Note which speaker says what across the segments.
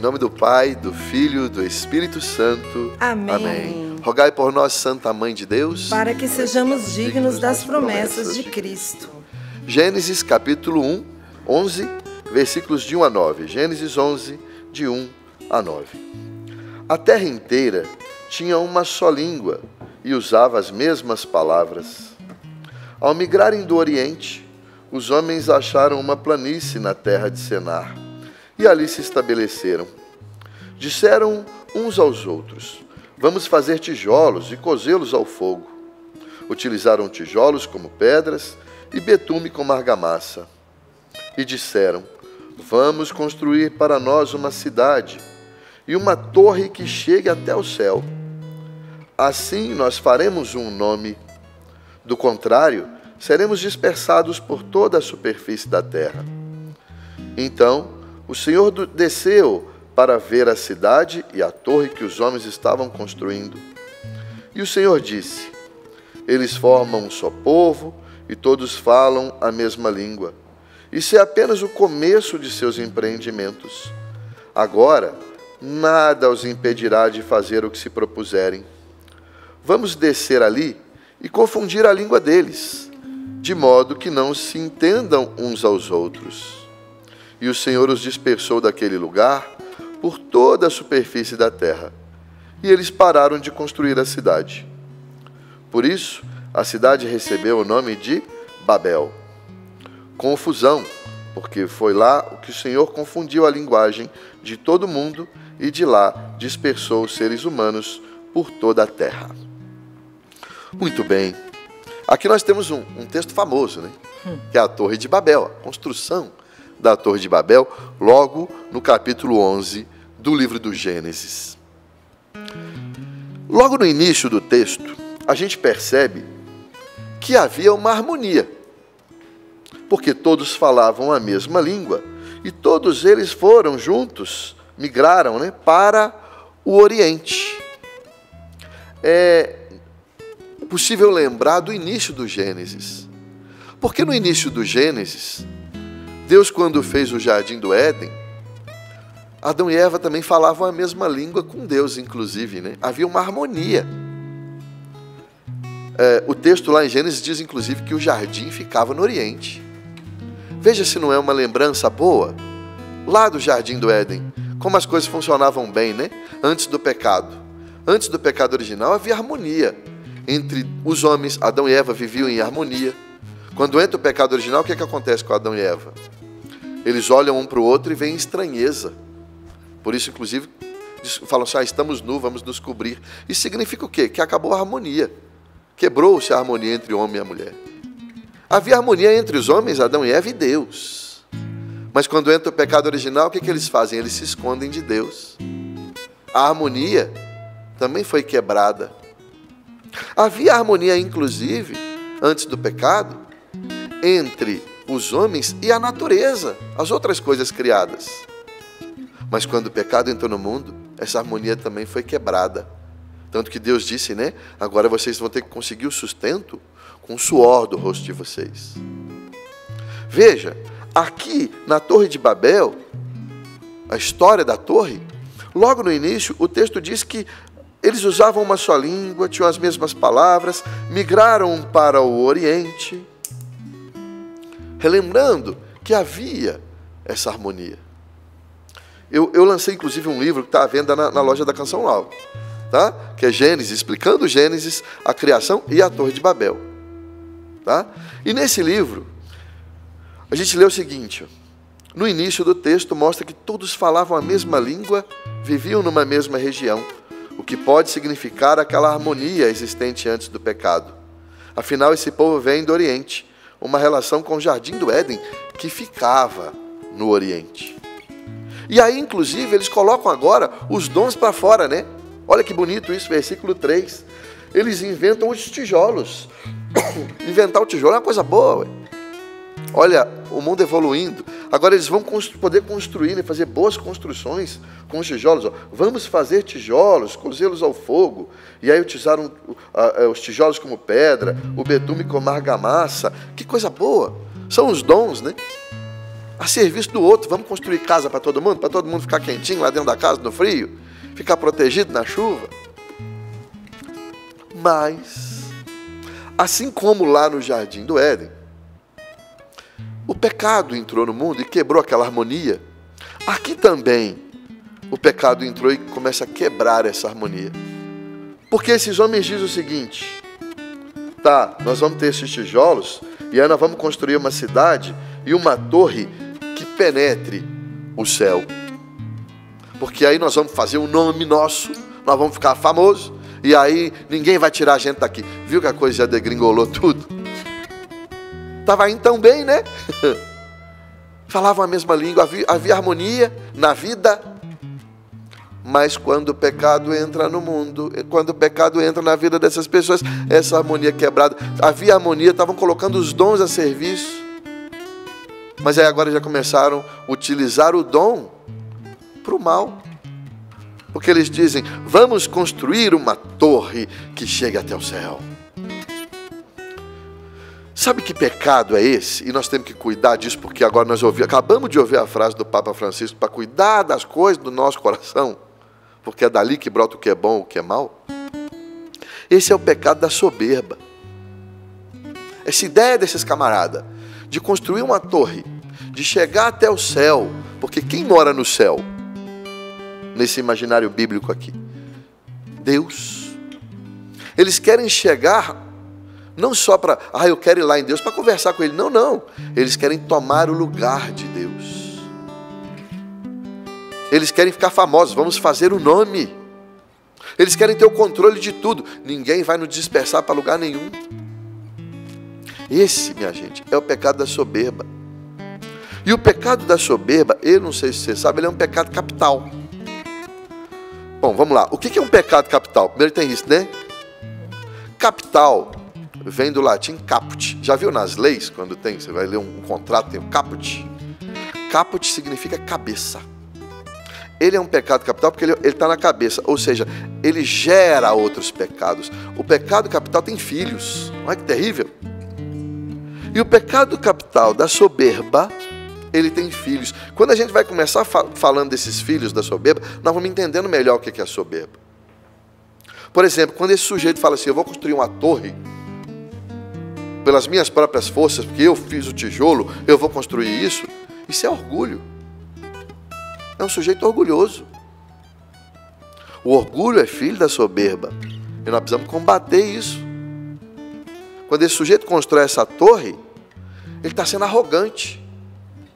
Speaker 1: nome do Pai, do Filho, do Espírito Santo.
Speaker 2: Amém.
Speaker 1: Amém. Rogai por nós, Santa Mãe de Deus,
Speaker 2: para que sejamos dignos das promessas de Cristo.
Speaker 1: Gênesis capítulo 1, 11, versículos de 1 a 9. Gênesis 11, de 1 a 9. A terra inteira tinha uma só língua e usava as mesmas palavras. Ao migrarem do Oriente, os homens acharam uma planície na terra de Senar e ali se estabeleceram. Disseram uns aos outros: vamos fazer tijolos e cozê-los ao fogo. Utilizaram tijolos como pedras e betume como argamassa. E disseram: vamos construir para nós uma cidade e uma torre que chegue até o céu. Assim nós faremos um nome. Do contrário, seremos dispersados por toda a superfície da terra. Então o Senhor desceu para ver a cidade e a torre que os homens estavam construindo. E o Senhor disse: eles formam um só povo e todos falam a mesma língua. Isso é apenas o começo de seus empreendimentos. Agora, nada os impedirá de fazer o que se propuserem. Vamos descer ali e confundir a língua deles, de modo que não se entendam uns aos outros. E o Senhor os dispersou daquele lugar por toda a superfície da terra, e eles pararam de construir a cidade. Por isso, a cidade recebeu o nome de Babel. Confusão, porque foi lá que o Senhor confundiu a linguagem de todo mundo e de lá dispersou os seres humanos por toda a terra. Muito bem. Aqui nós temos um texto famoso, né? Que é a Torre de Babel, a construção da Torre de Babel, logo no capítulo 11 do livro do Gênesis. Logo no início do texto, a gente percebe que havia uma harmonia, porque todos falavam a mesma língua e todos eles foram juntos, migraram, né, para o Oriente. É possível lembrar do início do Gênesis, porque no início do Gênesis, Deus, quando fez o Jardim do Éden, Adão e Eva também falavam a mesma língua com Deus, inclusive, né? Havia uma harmonia. O texto lá em Gênesis diz, inclusive, que o jardim ficava no Oriente. Veja se não é uma lembrança boa, lá do Jardim do Éden, como as coisas funcionavam bem, né? Antes do pecado. Antes do pecado original havia harmonia entre os homens. Adão e Eva viviam em harmonia. Quando entra o pecado original, o que acontece com Adão e Eva? Eles olham um para o outro e veem estranheza. Por isso, inclusive, falam assim: estamos nus, vamos nos cobrir. Isso significa o quê? Que acabou a harmonia. Quebrou-se a harmonia entre o homem e a mulher. Havia harmonia entre os homens, Adão e Eva, e Deus. Mas quando entra o pecado original, o que eles fazem? Eles se escondem de Deus. A harmonia também foi quebrada. Havia harmonia, inclusive, antes do pecado, entre os homens e a natureza, as outras coisas criadas. Mas quando o pecado entrou no mundo, essa harmonia também foi quebrada. Tanto que Deus disse, né? Agora vocês vão ter que conseguir o sustento com o suor do rosto de vocês. Veja, aqui na Torre de Babel, a história da torre, logo no início, o texto diz que eles usavam uma só língua, tinham as mesmas palavras, migraram para o Oriente, relembrando que havia essa harmonia. Eu lancei, inclusive, um livro que está à venda na loja da Canção Nova, tá? Que é Gênesis, explicando Gênesis, a criação e a Torre de Babel. Tá? E nesse livro, a gente lê o seguinte: no início do texto mostra que todos falavam a mesma língua, viviam numa mesma região, o que pode significar aquela harmonia existente antes do pecado. Afinal, esse povo vem do Oriente, uma relação com o Jardim do Éden que ficava no Oriente. E aí, inclusive, eles colocam agora os dons para fora, né? Olha que bonito isso, versículo 3. Eles inventam os tijolos. Inventar o tijolo é uma coisa boa, ué. Olha, o mundo evoluindo. Agora eles vão poder construir e fazer boas construções com os tijolos. Ó. Vamos fazer tijolos, cozê-los ao fogo. E aí utilizaram os tijolos como pedra, o betume como argamassa. Que coisa boa. São os dons, né? a serviço do outro. Vamos construir casa para todo mundo ficar quentinho lá dentro da casa, no frio, ficar protegido na chuva. Mas, assim como lá no Jardim do Éden, o pecado entrou no mundo e quebrou aquela harmonia. Aqui também, o pecado entrou e começa a quebrar essa harmonia. Porque esses homens dizem o seguinte: tá, nós vamos ter esses tijolos e aí nós vamos construir uma cidade e uma torre que penetre o céu. Porque aí nós vamos fazer um nome nosso, nós vamos ficar famosos e aí ninguém vai tirar a gente daqui. Viu que a coisa já degringolou tudo? Estava indo tão bem, né? Falavam a mesma língua, havia harmonia na vida. Mas quando o pecado entra no mundo, quando o pecado entra na vida dessas pessoas, essa harmonia é quebrada. Havia harmonia, estavam colocando os dons a serviço. Mas aí agora já começaram a utilizar o dom para o mal. Porque eles dizem, vamos construir uma torre que chegue até o céu. Sabe que pecado é esse? E nós temos que cuidar disso, porque agora nós acabamos de ouvir a frase do Papa Francisco, para cuidar das coisas do nosso coração, porque é dali que brota o que é bom, o que é mal. Esse é o pecado da soberba. Essa ideia desses camaradas, de construir uma torre, de chegar até o céu, porque quem mora no céu, nesse imaginário bíblico aqui? Deus. Eles querem chegar não só para, eu quero ir lá em Deus para conversar com Ele. Não, não. Eles querem tomar o lugar de Deus. Eles querem ficar famosos. Vamos fazer o nome. Eles querem ter o controle de tudo. Ninguém vai nos dispersar para lugar nenhum. Esse, minha gente, é o pecado da soberba. E o pecado da soberba, eu não sei se você sabe, ele é um pecado capital. Bom, vamos lá. O que é um pecado capital? Primeiro tem isso, né? Capital vem do latim caput. Já viu nas leis, quando tem, você vai ler um contrato, tem o caput. Caput significa cabeça. Ele é um pecado capital porque ele está na cabeça, ou seja, ele gera outros pecados. O pecado capital tem filhos. Olha que terrível. E o pecado capital da soberba, ele tem filhos. Quando a gente vai começar falando desses filhos da soberba, nós vamos entendendo melhor o que é a soberba. Por exemplo, quando esse sujeito fala assim, eu vou construir uma torre pelas minhas próprias forças, porque eu fiz o tijolo, eu vou construir isso. Isso é orgulho. É um sujeito orgulhoso. O orgulho é filho da soberba. E nós precisamos combater isso. Quando esse sujeito constrói essa torre, ele está sendo arrogante.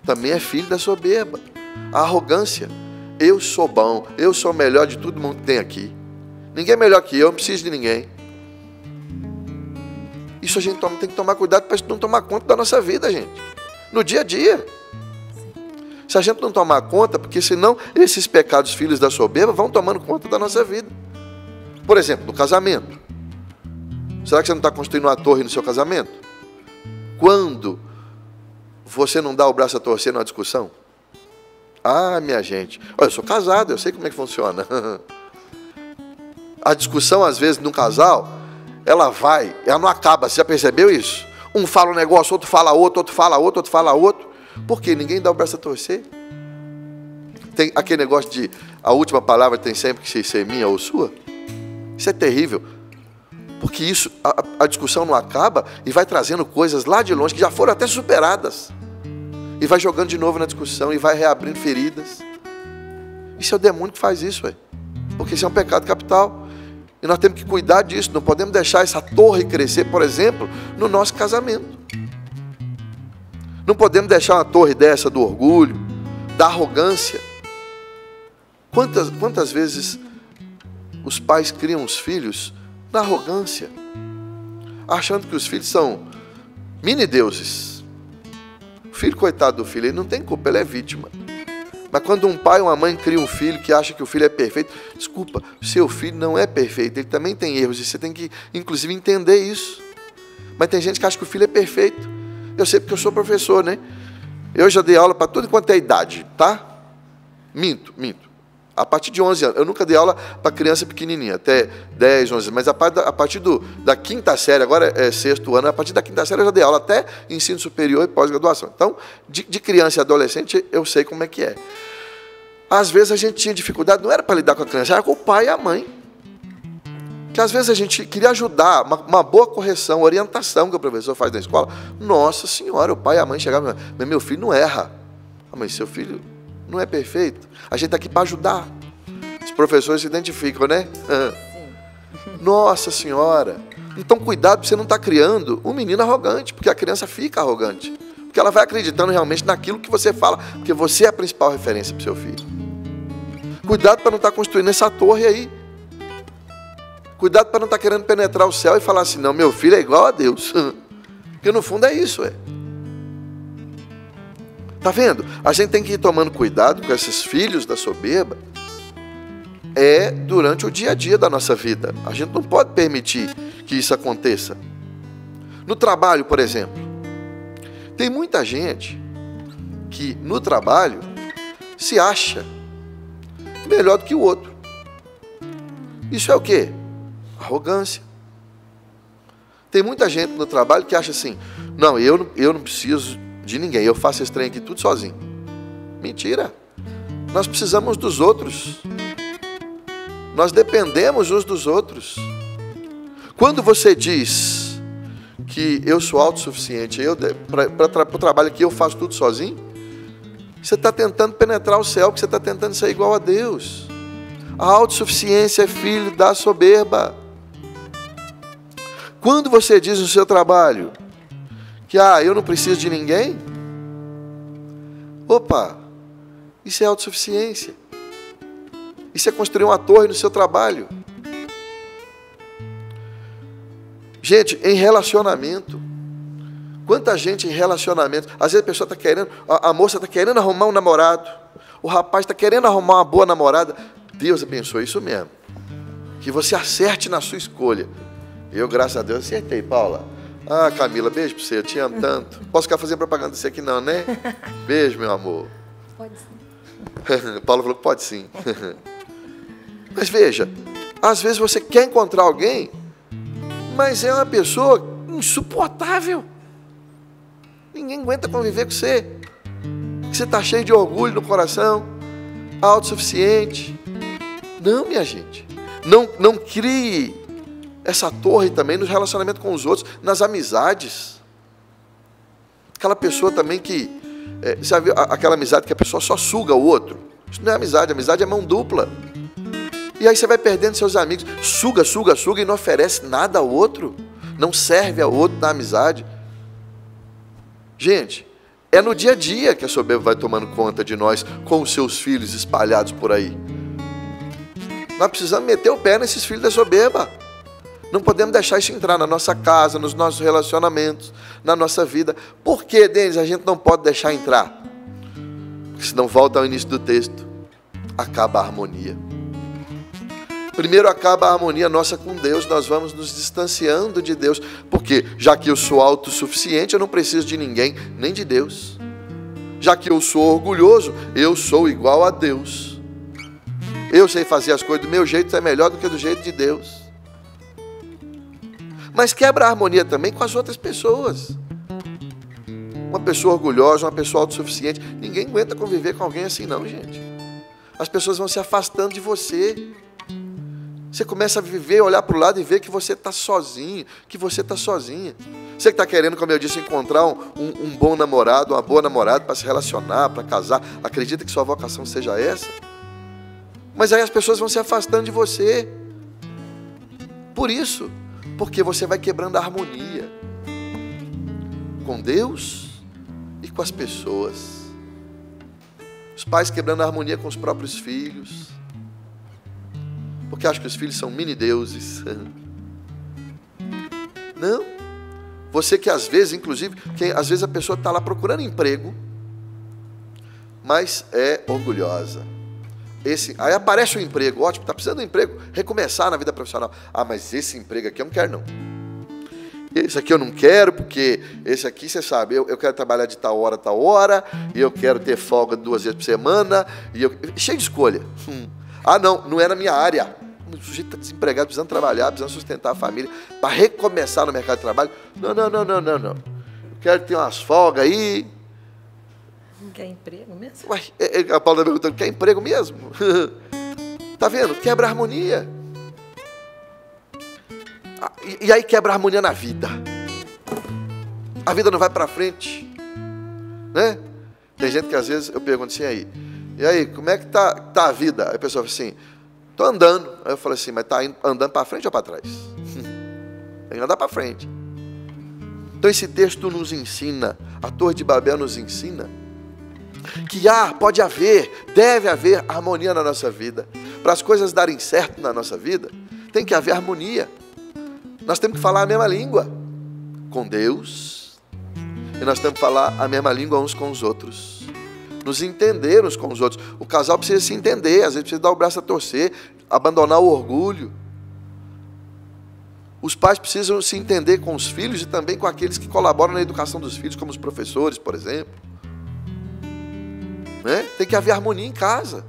Speaker 1: Também é filho da soberba. A arrogância. Eu sou bom, eu sou o melhor de todo mundo que tem aqui. Ninguém é melhor que eu, não preciso de ninguém. Isso a gente tem que tomar cuidado para não tomar conta da nossa vida, gente. No dia a dia. Se a gente não tomar conta, porque senão esses pecados filhos da soberba vão tomando conta da nossa vida. Por exemplo, no casamento. Será que você não está construindo uma torre no seu casamento? Quando você não dá o braço a torcer numa discussão? Ah, minha gente, olha, eu sou casado, eu sei como é que funciona. A discussão, às vezes, num casal, ela não acaba. Você já percebeu isso? Um fala um negócio, outro fala outro, outro fala outro, outro fala outro. Por quê? Ninguém dá o braço a torcer. Tem aquele negócio de a última palavra tem sempre que ser minha ou sua. Isso é terrível. Porque isso, a discussão não acaba e vai trazendo coisas lá de longe que já foram até superadas. E vai jogando de novo na discussão e vai reabrindo feridas. Isso é o demônio que faz isso, porque isso é um pecado capital. E nós temos que cuidar disso. Não podemos deixar essa torre crescer, por exemplo, no nosso casamento. Não podemos deixar uma torre dessa do orgulho, da arrogância. Quantas vezes os pais criam os filhos na arrogância, achando que os filhos são mini-deuses. O filho, coitado do filho, ele não tem culpa, ele é vítima. Mas quando um pai ou uma mãe cria um filho que acha que o filho é perfeito, desculpa, seu filho não é perfeito, ele também tem erros, e você tem que, inclusive, entender isso. Mas tem gente que acha que o filho é perfeito. Eu sei porque eu sou professor, né? Eu já dei aula para tudo quanto é idade, tá? Minto. A partir de 11 anos. Eu nunca dei aula para criança pequenininha, até 10, 11 anos. Mas a partir da quinta série, agora é sexto ano, a partir da quinta série eu já dei aula até ensino superior e pós-graduação. Então, de criança e adolescente, eu sei como é que é. Às vezes a gente tinha dificuldade, não era para lidar com a criança, era com o pai e a mãe. Que às vezes a gente queria ajudar, uma boa correção, orientação que o professor faz na escola. Nossa Senhora, o pai e a mãe chegavam, mas meu filho não erra. Ah, mas seu filho não é perfeito. A gente está aqui para ajudar. Os professores se identificam, né? Sim. Nossa Senhora. Então cuidado para você não estar criando um menino arrogante, porque a criança fica arrogante. Porque ela vai acreditando realmente naquilo que você fala, porque você é a principal referência para o seu filho. Cuidado para não estar construindo essa torre aí. Cuidado para não estar querendo penetrar o céu e falar assim, não, meu filho é igual a Deus. Porque no fundo é isso, Tá vendo? A gente tem que ir tomando cuidado com esses filhos da soberba durante o dia a dia da nossa vida. A gente não pode permitir que isso aconteça. No trabalho, por exemplo, tem muita gente que no trabalho se acha melhor do que o outro. Isso é o quê? Arrogância. Tem muita gente no trabalho que acha assim, não, eu não preciso de ninguém, eu faço esse trem aqui tudo sozinho. Mentira. Nós precisamos dos outros. Nós dependemos uns dos outros. Quando você diz que eu sou autossuficiente, para o trabalho aqui eu faço tudo sozinho, você está tentando penetrar o céu, porque você está tentando ser igual a Deus. A autossuficiência é filho da soberba. Quando você diz no seu trabalho que eu não preciso de ninguém, opa, isso é autossuficiência. Isso é construir uma torre no seu trabalho. Gente, em relacionamento, quanta gente em relacionamento, às vezes a pessoa está querendo, a moça está querendo arrumar um namorado, o rapaz está querendo arrumar uma boa namorada. Deus abençoe isso mesmo. Que você acerte na sua escolha. Eu, graças a Deus, acertei, Paula. Ah, Camila, beijo para você, eu te amo tanto. Posso ficar fazendo propaganda disso aqui não, né? Beijo, meu amor.
Speaker 2: Pode sim.
Speaker 1: Paula falou que pode sim. Mas veja, às vezes você quer encontrar alguém, mas é uma pessoa insuportável. Ninguém aguenta conviver com você. Você está cheio de orgulho no coração, autossuficiente. Não, minha gente. Não crie essa torre também no relacionamento com os outros, nas amizades. Aquela pessoa também que... você viu aquela amizade que a pessoa só suga o outro? Isso não é amizade é mão dupla. E aí você vai perdendo seus amigos. Suga e não oferece nada ao outro. Não serve ao outro na amizade. Gente, é no dia a dia que a soberba vai tomando conta de nós com os seus filhos espalhados por aí. Nós precisamos meter o pé nesses filhos da soberba. Não podemos deixar isso entrar na nossa casa, nos nossos relacionamentos, na nossa vida. Por que, Denis, a gente não pode deixar entrar? Porque senão volta ao início do texto. Acaba a harmonia. Primeiro acaba a harmonia nossa com Deus, nós vamos nos distanciando de Deus. Porque já que eu sou autossuficiente, eu não preciso de ninguém, nem de Deus. Já que eu sou orgulhoso, eu sou igual a Deus. Eu sei fazer as coisas do meu jeito, é melhor do que do jeito de Deus. Mas quebra a harmonia também com as outras pessoas. Uma pessoa orgulhosa, uma pessoa autossuficiente, ninguém aguenta conviver com alguém assim não, gente. As pessoas vão se afastando de você. Você começa a viver, olhar para o lado e ver que você está sozinho, que você está sozinha. Você que está querendo, como eu disse, encontrar um bom namorado, uma boa namorada para se relacionar, para casar, acredita que sua vocação seja essa? Mas aí as pessoas vão se afastando de você. Por isso, porque você vai quebrando a harmonia com Deus e com as pessoas. Os pais quebrando a harmonia com os próprios filhos, porque acham que os filhos são mini-deuses. Não. Você que às vezes, inclusive, às vezes a pessoa está lá procurando emprego, mas é orgulhosa. Aí aparece um emprego, ótimo, está precisando de um emprego, recomeçar na vida profissional. Ah, mas esse emprego aqui eu não quero não. Esse aqui eu não quero, porque esse aqui, você sabe, eu quero trabalhar de tal hora, e eu quero ter folga 2 vezes por semana, cheio de escolha. Ah, não é na minha área. O sujeito está desempregado, precisando trabalhar, precisando sustentar a família, para recomeçar no mercado de trabalho. Não. Eu quero ter umas folgas aí.
Speaker 2: Não quer emprego mesmo?
Speaker 1: Ué, a Paula está perguntando, quer emprego mesmo? Tá vendo? Quebra a harmonia. E aí quebra a harmonia na vida. A vida não vai para frente, né? Tem gente que às vezes eu pergunto assim, e aí, como é que tá a vida? Aí a pessoa fala assim, tô andando. Aí eu falo assim, mas tá andando para frente ou para trás? Tem que andar para frente. Então esse texto nos ensina, a Torre de Babel nos ensina, que pode haver, deve haver harmonia na nossa vida. Para as coisas darem certo na nossa vida, tem que haver harmonia. Nós temos que falar a mesma língua com Deus, e nós temos que falar a mesma língua uns com os outros. Nos entender uns com os outros. O casal precisa se entender, às vezes precisa dar o braço a torcer, abandonar o orgulho. Os pais precisam se entender com os filhos e também com aqueles que colaboram na educação dos filhos, como os professores, por exemplo. Né? Tem que haver harmonia em casa.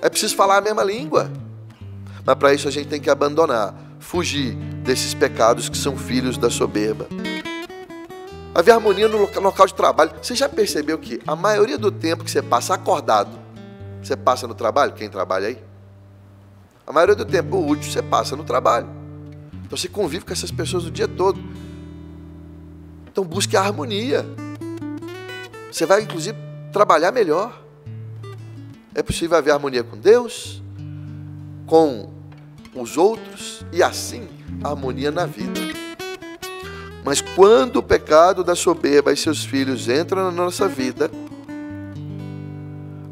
Speaker 1: É preciso falar a mesma língua. Mas para isso a gente tem que abandonar, fugir desses pecados que são filhos da soberba. Haver harmonia no local de trabalho. Você já percebeu que a maioria do tempo que você passa acordado, você passa no trabalho? Quem trabalha aí? A maioria do tempo útil você passa no trabalho. Então você convive com essas pessoas o dia todo. Então busque a harmonia. Você vai inclusive trabalhar melhor. É possível haver harmonia com Deus, com os outros e assim harmonia na vida. Mas quando o pecado da soberba e seus filhos entram na nossa vida,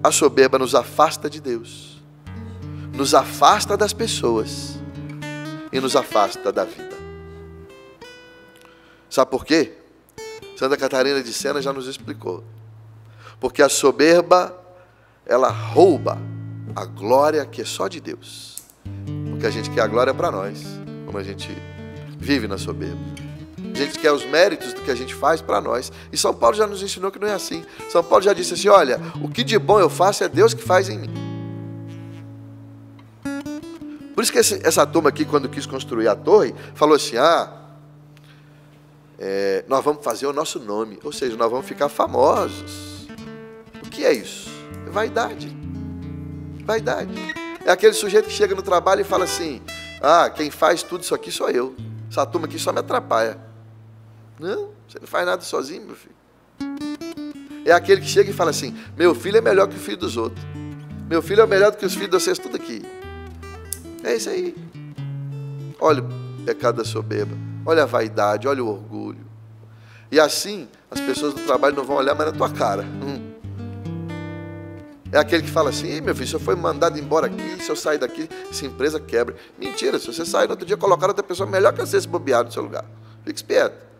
Speaker 1: a soberba nos afasta de Deus, nos afasta das pessoas e nos afasta da vida. Sabe por quê? Santa Catarina de Sena já nos explicou. Porque a soberba, ela rouba a glória que é só de Deus. Porque a gente quer a glória para nós, como a gente vive na soberba. A gente quer os méritos do que a gente faz para nós. E São Paulo já nos ensinou que não é assim. São Paulo já disse assim, olha, o que de bom eu faço é Deus que faz em mim. Por isso que essa turma aqui, quando quis construir a torre, falou assim, nós vamos fazer o nosso nome. Ou seja, nós vamos ficar famosos. O que é isso? É vaidade. Vaidade. É aquele sujeito que chega no trabalho e fala assim, quem faz tudo isso aqui sou eu. Essa turma aqui só me atrapalha. Não, você não faz nada sozinho, meu filho. É aquele que chega e fala assim, meu filho é melhor que o filho dos outros. Meu filho é melhor do que os filhos de vocês tudo aqui. É isso aí. Olha o pecado da soberba. Olha a vaidade, olha o orgulho. E assim, as pessoas do trabalho não vão olhar mais na tua cara. É aquele que fala assim, meu filho, se eu for mandado embora aqui, se eu sair daqui, essa empresa quebra. Mentira, se você sair no outro dia, colocar outra pessoa melhor que você se bobear no seu lugar. Fique esperto.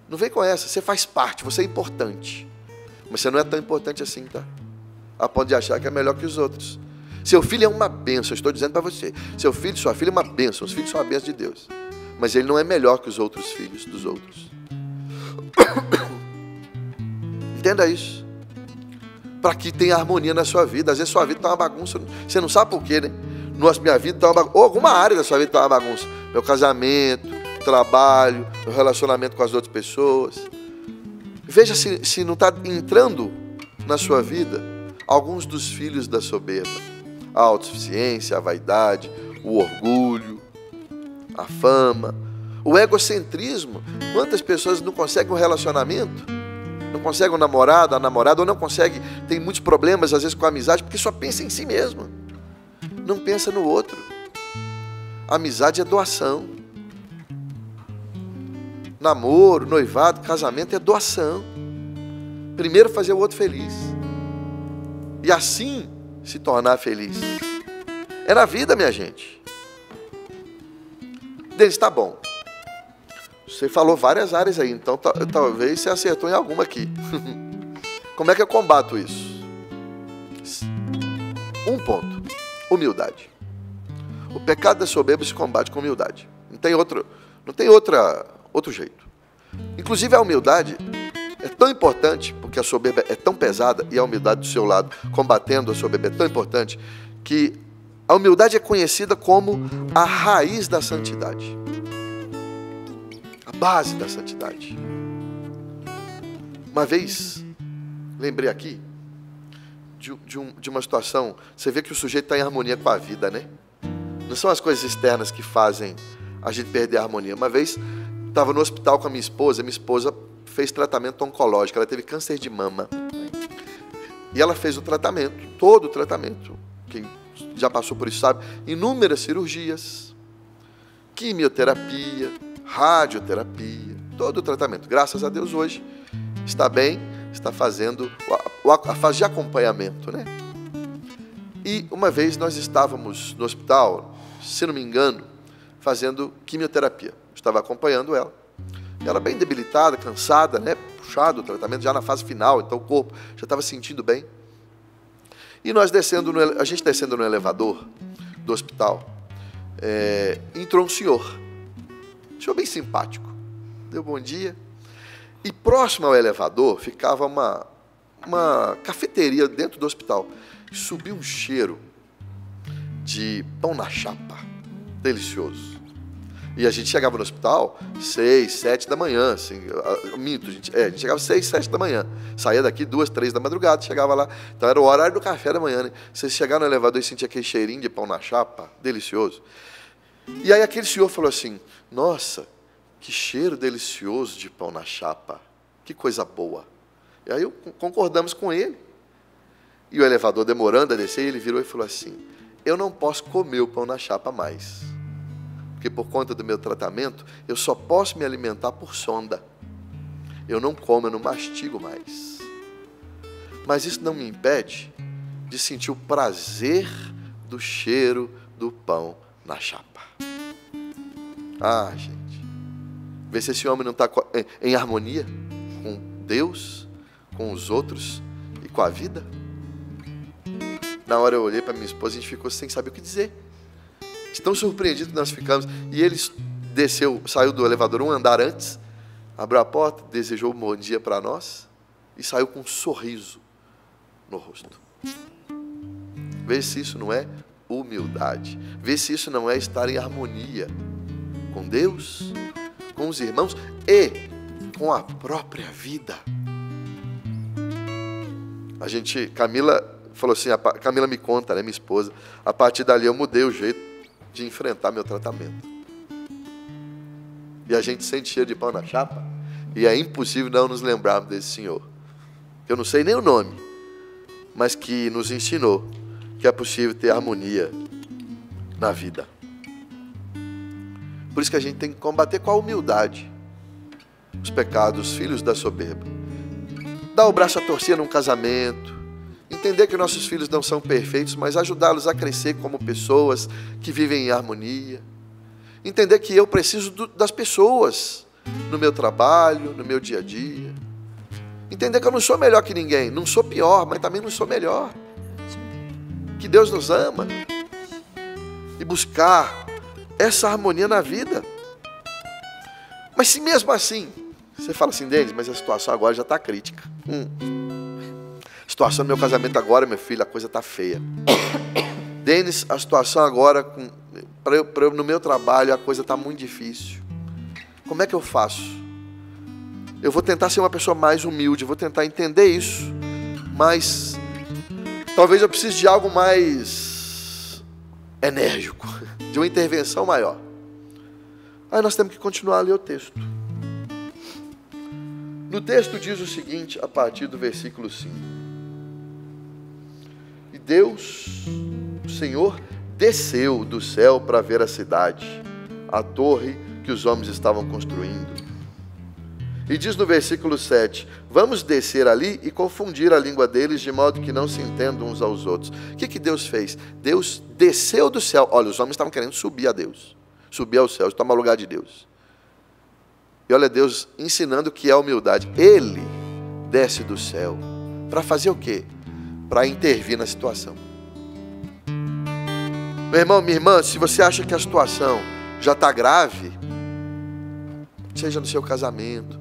Speaker 1: Não vem com essa, você faz parte, você é importante. Mas você não é tão importante assim, tá? A ponto de achar que é melhor que os outros. Seu filho é uma bênção, eu estou dizendo para você. Seu filho, sua filha é uma bênção, os filhos são uma bênção de Deus. Mas ele não é melhor que os outros filhos dos outros. Entenda isso. Para que tenha harmonia na sua vida. Às vezes sua vida está uma bagunça, você não sabe por quê, né? Nossa, minha vida está uma bagunça, ou alguma área da sua vida está uma bagunça. Meu casamento, trabalho, meu relacionamento com as outras pessoas. Veja se não está entrando na sua vida alguns dos filhos da soberba. A autossuficiência, a vaidade, o orgulho, a fama, o egocentrismo. Quantas pessoas não conseguem um relacionamento? Não consegue um namorado, a namorada, ou não consegue, tem muitos problemas às vezes com a amizade, porque só pensa em si mesmo. Não pensa no outro. A amizade é doação. Namoro, noivado, casamento é doação. Primeiro fazer o outro feliz. E assim se tornar feliz. É na vida, minha gente. Denis, tá bom. Você falou várias áreas aí, então talvez você acertou em alguma aqui. Como é que eu combato isso? Um ponto. Humildade. O pecado da soberba se combate com humildade. Não tem outro jeito. Inclusive a humildade É tão importante, porque a soberba é tão pesada e a humildade do seu lado, combatendo a soberba, é tão importante, que a humildade é conhecida como a raiz da santidade. A base da santidade. Uma vez, lembrei aqui, de uma situação, você vê que o sujeito está em harmonia com a vida, né? Não são as coisas externas que fazem a gente perder a harmonia. Uma vez, estava no hospital com a minha esposa fez tratamento oncológico, ela teve câncer de mama. E ela fez o tratamento, todo o tratamento, quem já passou por isso sabe, inúmeras cirurgias, quimioterapia, radioterapia, todo o tratamento. Graças a Deus hoje está bem, está fazendo a fase de acompanhamento, né? E uma vez nós estávamos no hospital, se não me engano, fazendo quimioterapia. Estava acompanhando ela. Ela bem debilitada, cansada, né? Puxado o tratamento, já na fase final, então o corpo já estava sentindo bem. E nós a gente descendo no elevador do hospital, entrou um senhor bem simpático, deu bom dia. E próximo ao elevador ficava uma cafeteria dentro do hospital. Subiu um cheiro de pão na chapa, delicioso. E a gente chegava no hospital 6, 7 da manhã, assim, minto, a gente chegava 6, 7 da manhã, saía daqui 2, 3 da madrugada, chegava lá, então era o horário do café da manhã, né? Você chegava no elevador e sentia aquele cheirinho de pão na chapa, delicioso. E aí aquele senhor falou assim, nossa, que cheiro delicioso de pão na chapa, que coisa boa. E aí concordamos com ele, e o elevador demorando a descer, ele virou e falou assim, eu não posso comer o pão na chapa mais, porque por conta do meu tratamento, eu só posso me alimentar por sonda. Eu não como, eu não mastigo mais. Mas isso não me impede de sentir o prazer do cheiro do pão na chapa. Ah, gente, vê se esse homem não está em harmonia com Deus, com os outros e com a vida. Na hora eu olhei para minha esposa e a gente ficou sem saber o que dizer. Tão surpreendido que nós ficamos. E ele saiu do elevador um andar antes, abriu a porta, desejou um bom dia para nós e saiu com um sorriso no rosto. Vê se isso não é humildade. Vê se isso não é estar em harmonia com Deus, com os irmãos e com a própria vida. Camila falou assim, Camila me conta, né, minha esposa, a partir dali eu mudei o jeito de enfrentar meu tratamento. E a gente sente cheiro de pão na chapa, e é impossível não nos lembrarmos desse senhor. Eu não sei nem o nome, mas que nos ensinou que é possível ter harmonia na vida. Por isso que a gente tem que combater com a humildade os pecados, os filhos da soberba. Dar o braço a torcer num casamento, entender que nossos filhos não são perfeitos, mas ajudá-los a crescer como pessoas que vivem em harmonia. Entender que eu preciso das pessoas no meu trabalho, no meu dia a dia. Entender que eu não sou melhor que ninguém, não sou pior, mas também não sou melhor. Que Deus nos ama. E buscar essa harmonia na vida. Mas se mesmo assim, você fala assim, Denis, mas a situação agora já está crítica. A situação do meu casamento agora, meu filho, a coisa está feia. Denis, a situação agora, no meu trabalho, a coisa está muito difícil. Como é que eu faço? Eu vou tentar ser uma pessoa mais humilde, vou tentar entender isso, mas talvez eu precise de algo mais enérgico, de uma intervenção maior. Aí nós temos que continuar a ler o texto. No texto diz o seguinte, a partir do versículo 5. E Deus, o Senhor, desceu do céu para ver a cidade, a torre que os homens estavam construindo. E diz no versículo 7, vamos descer ali e confundir a língua deles, de modo que não se entendam uns aos outros. O que Deus fez? Deus desceu do céu. Olha, os homens estavam querendo subir a Deus, subir aos céus, tomar o lugar de Deus. E olha Deus ensinando o que é humildade. Ele desce do céu para fazer o quê? Para intervir na situação. Meu irmão, minha irmã, se você acha que a situação já está grave, seja no seu casamento,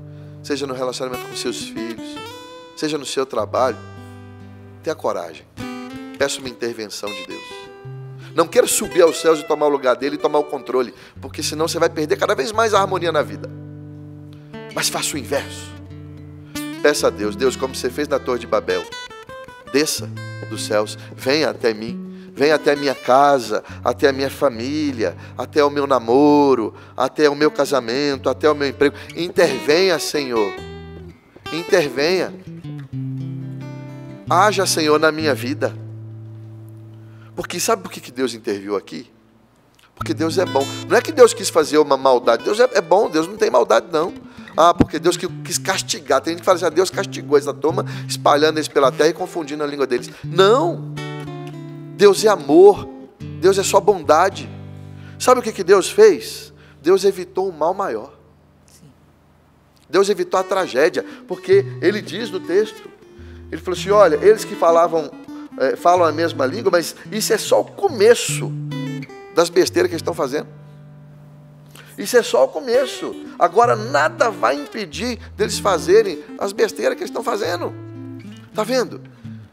Speaker 1: seja no relacionamento com seus filhos, seja no seu trabalho, tenha coragem. Peça uma intervenção de Deus. Não queira subir aos céus e tomar o lugar dele e tomar o controle, porque senão você vai perder cada vez mais a harmonia na vida. Mas faça o inverso. Peça a Deus: Deus, como você fez na Torre de Babel, desça dos céus, venha até mim, venha até a minha casa, até a minha família, até o meu namoro, até o meu casamento, até o meu emprego. Intervenha, Senhor. Intervenha. Haja, Senhor, na minha vida. Porque sabe por que Deus interviu aqui? Porque Deus é bom. Não é que Deus quis fazer uma maldade. Deus é bom, Deus não tem maldade, não. Ah, porque Deus quis castigar. Tem gente que fala assim: Deus castigou essa turma, espalhando eles pela terra e confundindo a língua deles. Não. Deus é amor. Deus é só bondade. Sabe o que Deus fez? Deus evitou um mal maior. Deus evitou a tragédia. Porque Ele diz no texto, Ele falou assim: olha, eles que falam a mesma língua, mas isso é só o começo das besteiras que eles estão fazendo. Isso é só o começo. Agora nada vai impedir deles fazerem as besteiras que eles estão fazendo. Está vendo?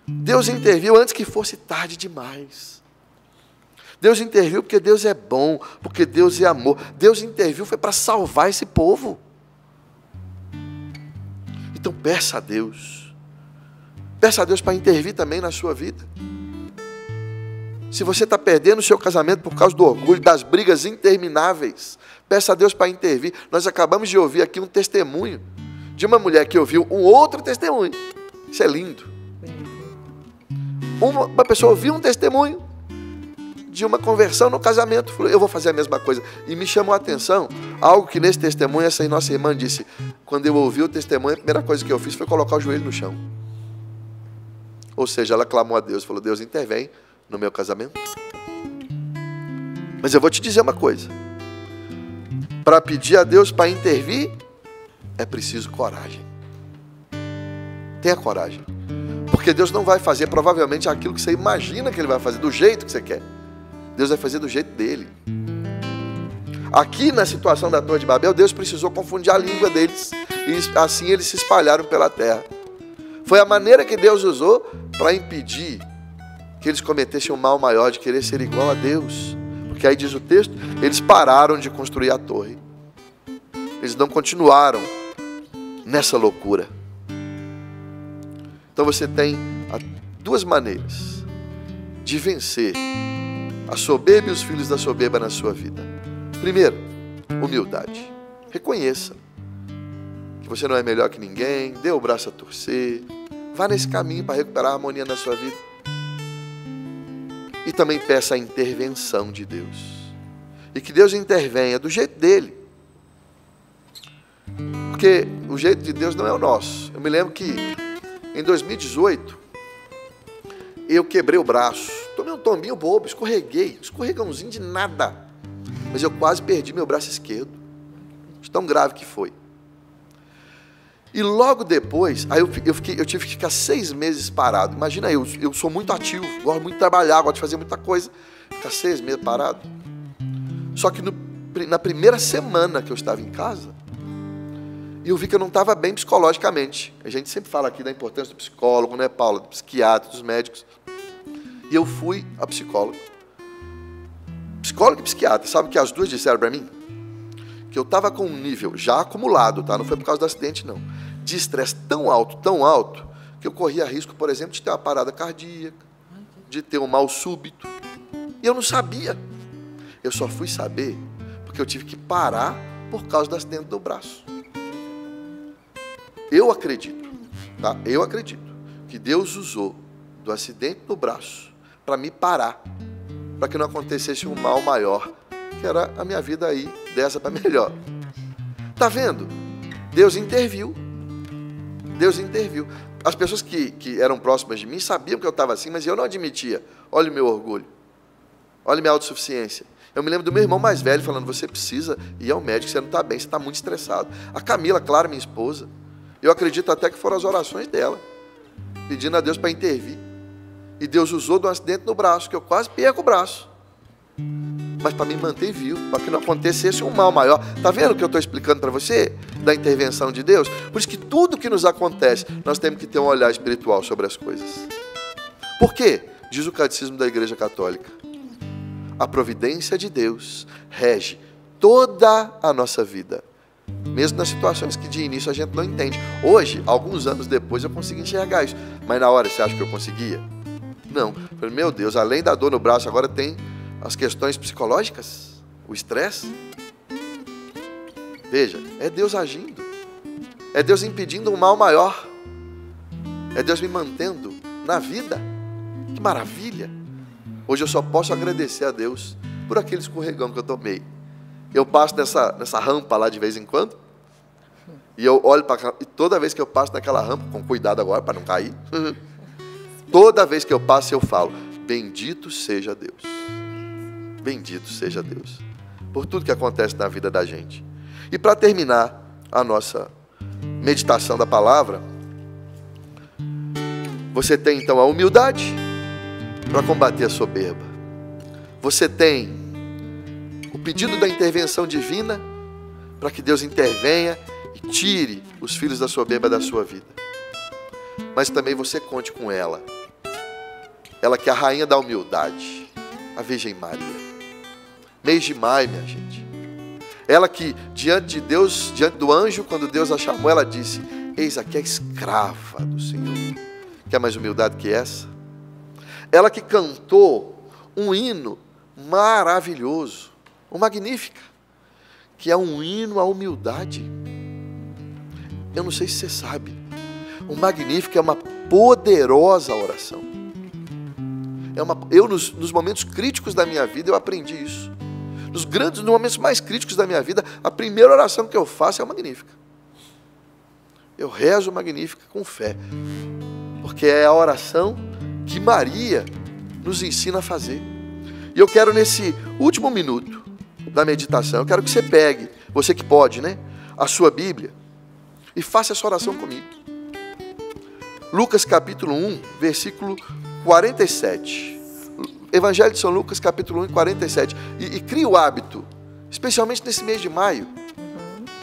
Speaker 1: Deus interviu antes que fosse tarde demais. Deus interviu porque Deus é bom, porque Deus é amor. Deus interviu foi para salvar esse povo. Então peça a Deus. Peça a Deus para intervir também na sua vida. Se você está perdendo o seu casamento por causa do orgulho, das brigas intermináveis, peça a Deus para intervir. Nós acabamos de ouvir aqui um testemunho de uma mulher que ouviu um outro testemunho. Isso é lindo. Uma pessoa ouviu um testemunho de uma conversão no casamento. Falou: eu vou fazer a mesma coisa. E me chamou a atenção algo que nesse testemunho essa nossa irmã disse: quando eu ouvi o testemunho, a primeira coisa que eu fiz foi colocar o joelho no chão. Ou seja, ela clamou a Deus, falou: Deus, intervém no meu casamento. Mas eu vou te dizer uma coisa: para pedir a Deus para intervir, é preciso coragem. Tenha coragem. Porque Deus não vai fazer provavelmente aquilo que você imagina que Ele vai fazer, do jeito que você quer. Deus vai fazer do jeito dele. Aqui na situação da Torre de Babel, Deus precisou confundir a língua deles, e assim eles se espalharam pela terra. Foi a maneira que Deus usou para impedir que eles cometessem um mal maior de querer ser igual a Deus. Porque aí diz o texto, eles pararam de construir a torre. Eles não continuaram nessa loucura. Então você tem duas maneiras de vencer a soberba e os filhos da soberba na sua vida. Primeiro, humildade. Reconheça que você não é melhor que ninguém, dê o braço a torcer, vá nesse caminho para recuperar a harmonia na sua vida. E também peça a intervenção de Deus. E que Deus intervenha do jeito dele. Porque o jeito de Deus não é o nosso. Eu me lembro que em 2018, eu quebrei o braço. Tomei um tombinho bobo, escorreguei. Escorregãozinho de nada. Mas eu quase perdi meu braço esquerdo. De tão grave que foi. E logo depois, aí eu tive que ficar 6 meses parado. Imagina eu sou muito ativo, gosto muito de trabalhar, gosto de fazer muita coisa. Ficar 6 meses parado. Só que na primeira semana que eu estava em casa, eu vi que eu não estava bem psicologicamente. A gente sempre fala aqui da importância do psicólogo, né, Paula? Do psiquiatra, dos médicos. E eu fui a psicólogo. Psicólogo e psiquiatra, sabe o que as duas disseram para mim? Que eu estava com um nível já acumulado, tá? Não foi por causa do acidente, não. De estresse tão alto, que eu corria risco, por exemplo, de ter uma parada cardíaca, de ter um mal súbito. E eu não sabia. Eu só fui saber porque eu tive que parar por causa do acidente do braço. Eu acredito, tá? Eu acredito que Deus usou do acidente do braço para me parar, para que não acontecesse um mal maior, que era a minha vida aí, dessa para melhor. Tá vendo? Deus interviu. Deus interviu. As pessoas que eram próximas de mim sabiam que eu estava assim, mas eu não admitia. Olha o meu orgulho. Olha a minha autossuficiência. Eu me lembro do meu irmão mais velho falando: você precisa ir ao médico, você não está bem, você está muito estressado. A Camila, claro, minha esposa, eu acredito até que foram as orações dela, pedindo a Deus para intervir. E Deus usou de um acidente no braço, que eu quase perco o braço. mas para me manter vivo, para que não acontecesse um mal maior. Está vendo o que eu estou explicando para você? Da intervenção de Deus? Por isso que tudo que nos acontece, nós temos que ter um olhar espiritual sobre as coisas. Por quê? Diz o Catecismo da Igreja Católica: a providência de Deus rege toda a nossa vida, mesmo nas situações que de início a gente não entende. Hoje, alguns anos depois, eu consigo enxergar isso. Mas na hora, você acha que eu conseguia? Não. Eu falei, meu Deus, além da dor no braço, agora tem as questões psicológicas, o estresse. Veja, é Deus agindo. É Deus impedindo um mal maior. É Deus me mantendo na vida. Que maravilha. Hoje eu só posso agradecer a Deus por aquele escorregão que eu tomei. Eu passo nessa rampa lá de vez em quando, e eu olho para cá, e toda vez que eu passo naquela rampa, com cuidado agora para não cair, toda vez que eu passo eu falo, bendito seja Deus. Bendito seja Deus, por tudo que acontece na vida da gente. E para terminar a nossa meditação da palavra, você tem então a humildade para combater a soberba. Você tem o pedido da intervenção divina para que Deus intervenha e tire os filhos da soberba da sua vida. Mas também você conte com ela. Ela que é a rainha da humildade, a Virgem Maria. Mês de maio, minha gente. Ela que diante de Deus, diante do anjo, quando Deus a chamou, ela disse, eis aqui a escrava do Senhor. Quer mais humildade que essa? Ela que cantou um hino maravilhoso, o Magnífica, que é um hino à humildade. Eu não sei se você sabe, o Magnífica é uma poderosa oração. Nos momentos críticos da minha vida, eu aprendi isso. Nos momentos mais críticos da minha vida, a primeira oração que eu faço é o Magnífica. Eu rezo o Magnífica com fé, porque é a oração que Maria nos ensina a fazer. E eu quero, nesse último minuto da meditação, eu quero que você pegue, você que pode, né, a sua Bíblia, e faça essa oração comigo. Lucas capítulo 1, versículo 47. Evangelho de São Lucas, capítulo 1, 47. E crie o hábito, especialmente nesse mês de maio,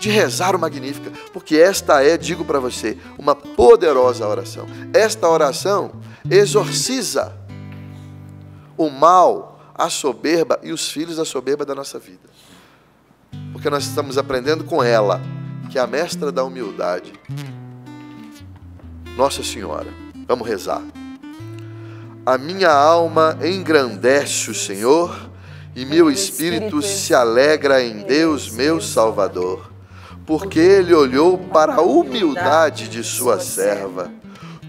Speaker 1: de rezar o Magnífica, porque esta é, digo para você, uma poderosa oração. Esta oração exorciza o mal, a soberba e os filhos da soberba da nossa vida. Porque nós estamos aprendendo com ela, que é a mestra da humildade, Nossa Senhora. Vamos rezar. A minha alma engrandece o Senhor, e meu espírito se alegra em Deus, meu Salvador, porque Ele olhou para a humildade de sua serva.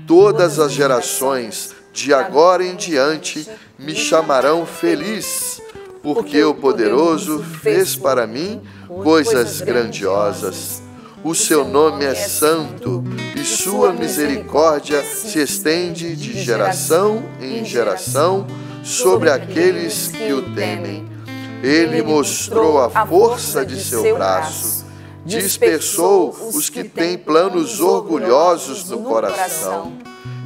Speaker 1: Todas as gerações, de agora em diante, me chamarão feliz, porque o Poderoso fez para mim coisas grandiosas. O seu nome é santo, e sua misericórdia se estende de geração em geração sobre aqueles que o temem. Ele mostrou a força de seu braço, dispersou os que têm planos orgulhosos no coração,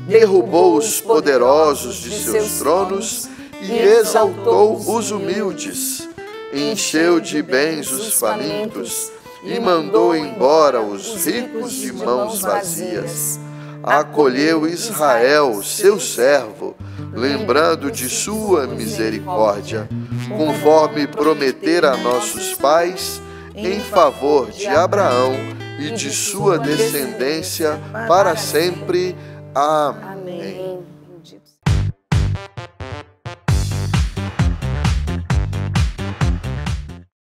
Speaker 1: derrubou os poderosos de seus tronos e exaltou os humildes, encheu de bens os famintos e mandou embora os ricos de mãos vazias. Acolheu Israel, seu servo, lembrando de sua misericórdia, conforme prometera a nossos pais, em favor de Abraão e de sua descendência para sempre. Amém.